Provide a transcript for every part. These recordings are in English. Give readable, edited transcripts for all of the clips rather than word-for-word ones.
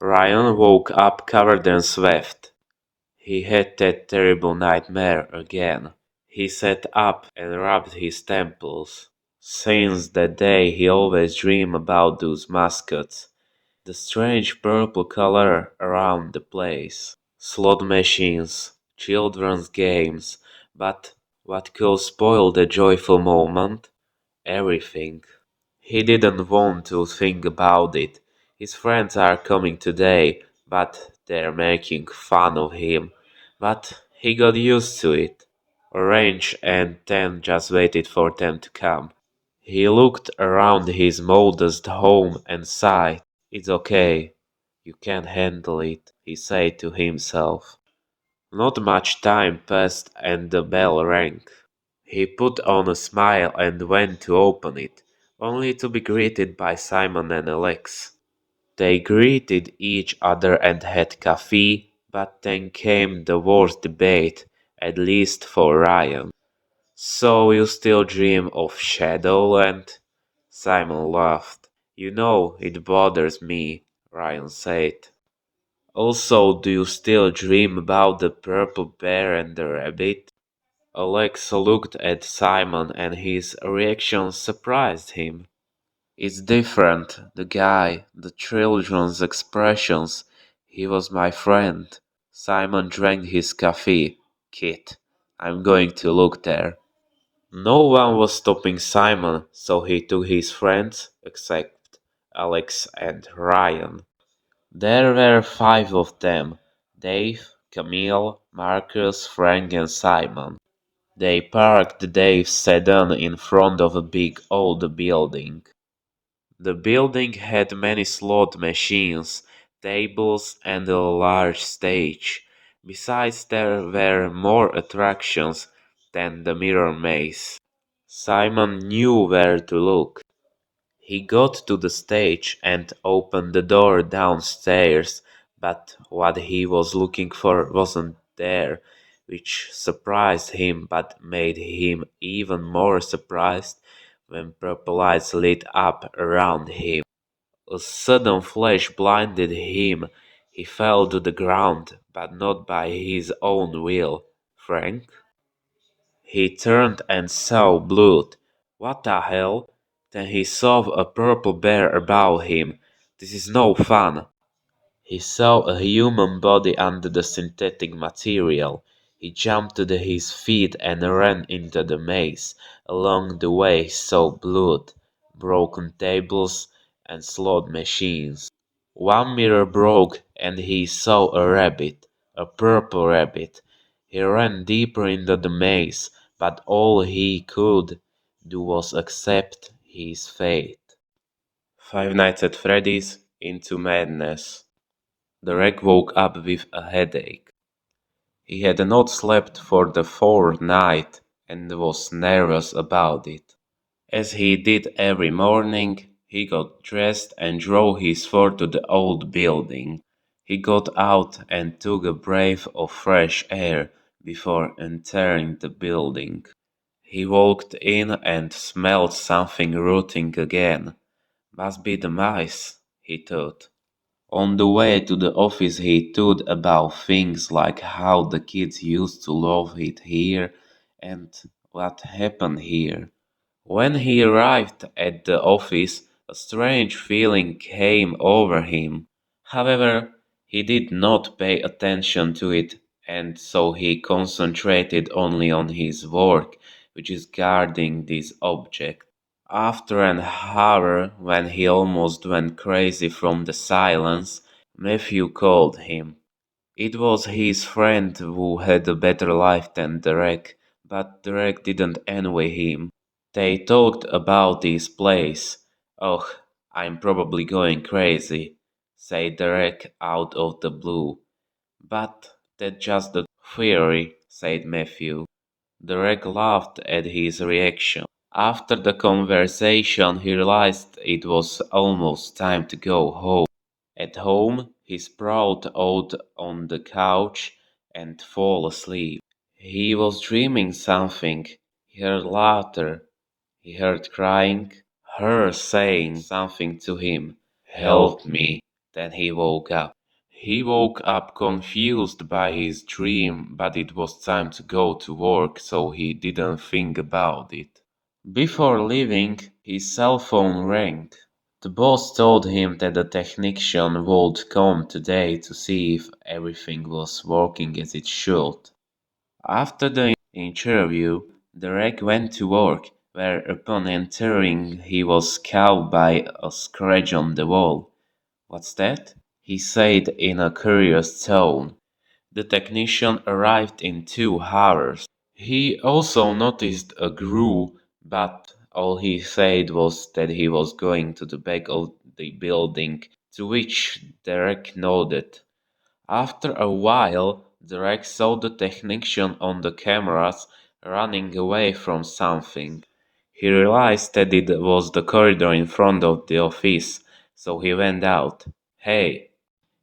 Ryan woke up covered in sweat. He had that terrible nightmare again. He sat up and rubbed his temples. Since that day he always dreamed about those mascots. The strange purple color around the place. Slot machines, children's games, but what could spoil the joyful moment? Everything. He didn't want to think about it. His friends are coming today, but they're making fun of him. But he got used to it. Orange and Ten just waited for them to come. He looked around his modest home and sighed. It's okay. You can handle it, he said to himself. Not much time passed and the bell rang. He put on a smile and went to open it, only to be greeted by Simon and Alex. They greeted each other and had coffee, but then came the worst debate, at least for Ryan. So you still dream of Shadowland? Simon laughed. You know, it bothers me, Ryan said. Also, do you still dream about the purple bear and the rabbit? Alex looked at Simon and his reaction surprised him. It's different, the guy, the children's expressions. He was my friend. Simon drank his coffee. Kit, I'm going to look there. No one was stopping Simon, so he took his friends, except Alex and Ryan. There were five of them: Dave, Camille, Marcus, Frank, and Simon. They parked Dave's sedan in front of a big old building. The building had many slot machines, tables, and a large stage. Besides, there were more attractions than the mirror maze. Simon knew where to look. He got to the stage and opened the door downstairs, but what he was looking for wasn't there, which surprised him but made him even more surprised when purple lights lit up around him. A sudden flash blinded him. He fell to the ground, but not by his own will. Frank? He turned and saw blood. What the hell? Then he saw a purple bear above him. This is no fun. He saw a human body under the synthetic material. He jumped to his feet and ran into the maze. Along the way he saw blood, broken tables, and slot machines. One mirror broke and he saw a rabbit, a purple rabbit. He ran deeper into the maze, but all he could do was accept his fate. Five Nights at Freddy's Into Madness. Derek woke up with a headache. He had not slept for the fourth night and was nervous about it. As he did every morning, he got dressed and drove his Ford to the old building. He got out and took a breath of fresh air before entering the building. He walked in and smelled something rotting again. Must be the mice, he thought. On the way to the office he thought about things like how the kids used to love it here and what happened here. When he arrived at the office, a strange feeling came over him. However, he did not pay attention to it, and so he concentrated only on his work, which is guarding this object. After an hour, when he almost went crazy from the silence, Matthew called him. It was his friend who had a better life than Derek, but Derek didn't envy him. They talked about this place. Oh, I'm probably going crazy, said Derek out of the blue. But that's just the theory, said Matthew. Derek laughed at his reaction. After the conversation, he realized it was almost time to go home. At home, he sprawled out on the couch and fell asleep. He was dreaming something. He heard laughter. He heard crying. Her saying something to him. Help me. Then he woke up. He woke up confused by his dream, but it was time to go to work, so he didn't think about it. Before leaving, his cell phone rang. The boss told him that the technician would come today to see if everything was working as it should. After the interview, Derek went to work, where upon entering he was caught by a scratch on the wall. "What's that?" he said in a curious tone. The technician arrived in 2 hours. He also noticed a groove, but all he said was that he was going to the back of the building, to which Derek nodded. After a while, Derek saw the technician on the cameras running away from something. He realized that it was the corridor in front of the office, so he went out. "Hey!"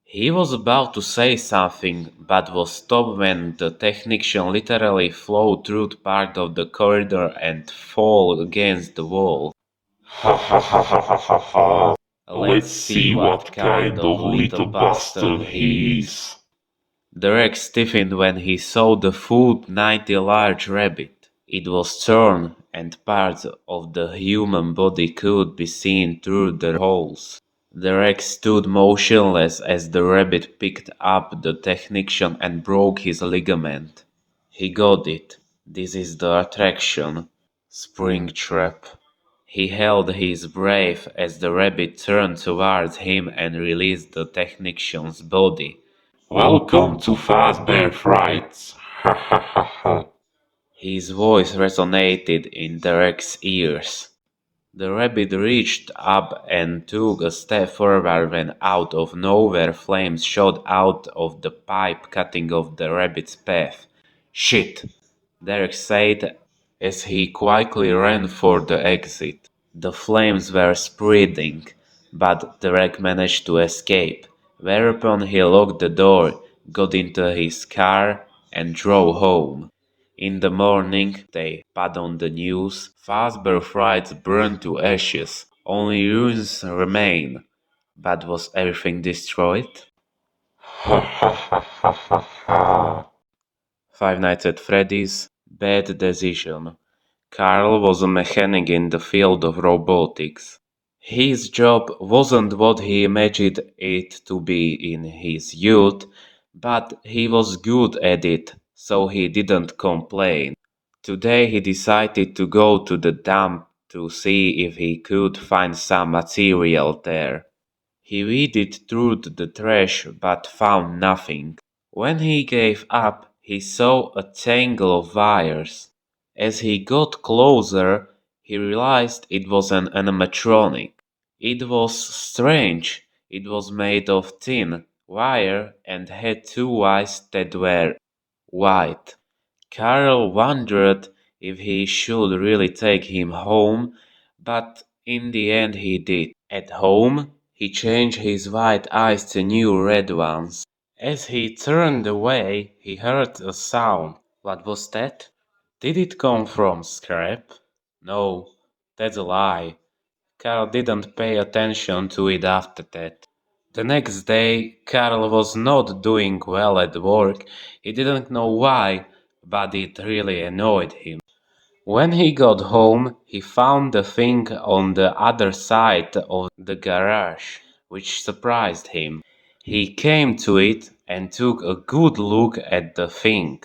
He was about to say something, but was stopped when the technician literally flew through part of the corridor and fell against the wall. Ha ha ha ha ha ha ha. Let's see what kind of little bastard he is. Derek stiffened when he saw the full 90 large rabbit. It was torn, and parts of the human body could be seen through the holes. Derek stood motionless as the rabbit picked up the technician and broke his ligament. He got it. This is the attraction. Springtrap. He held his breath as the rabbit turned towards him and released the technician's body. Welcome to Fazbear Frights. Ha ha ha ha. His voice resonated in Derek's ears. The rabbit reached up and took a step forward when out of nowhere flames shot out of the pipe cutting off the rabbit's path. "Shit!" Derek said as he quickly ran for the exit. The flames were spreading, but Derek managed to escape, whereupon he locked the door, got into his car, and drove home. In the morning, they put on the news. Fazbear Frights burned to ashes. Only ruins remain. But was everything destroyed? Ha ha ha ha ha ha. Five Nights at Freddy's. Bad decision. Carl was a mechanic in the field of robotics. His job wasn't what he imagined it to be in his youth, but he was good at it, so he didn't complain. Today he decided to go to the dump to see if he could find some material there. He weeded through the trash but found nothing. When he gave up, he saw a tangle of wires. As he got closer, he realized it was an animatronic. It was strange. It was made of thin wire and had 2 eyes that were white. Carol wondered if he should really take him home, but in the end he did. At home, he changed his white eyes to new red ones. As he turned away, he heard a sound. What was that? Did it come from scrap? No, that's a lie. Carl didn't pay attention to it after that. The next day, Carl was not doing well at work. He didn't know why, but it really annoyed him. When he got home, he found the thing on the other side of the garage, which surprised him. He came to it and took a good look at the thing.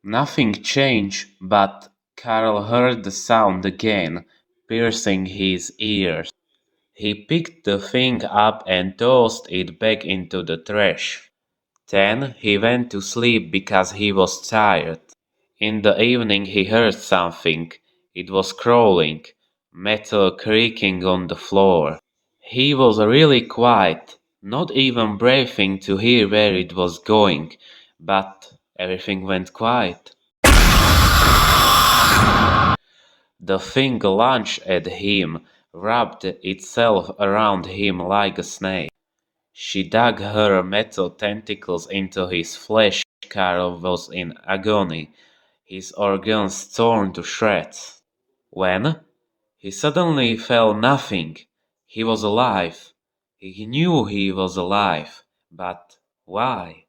Nothing changed, but Carl heard the sound again, piercing his ears. He picked the thing up and tossed it back into the trash. Then he went to sleep because he was tired. In the evening he heard something. It was crawling, metal creaking on the floor. He was really quiet, not even breathing to hear where it was going, but everything went quiet. The thing lunged at him, wrapped itself around him like a snake. She dug her metal tentacles into his flesh. Carl was in agony, his organs torn to shreds. When he suddenly felt nothing. He was alive. He knew he was alive, but why?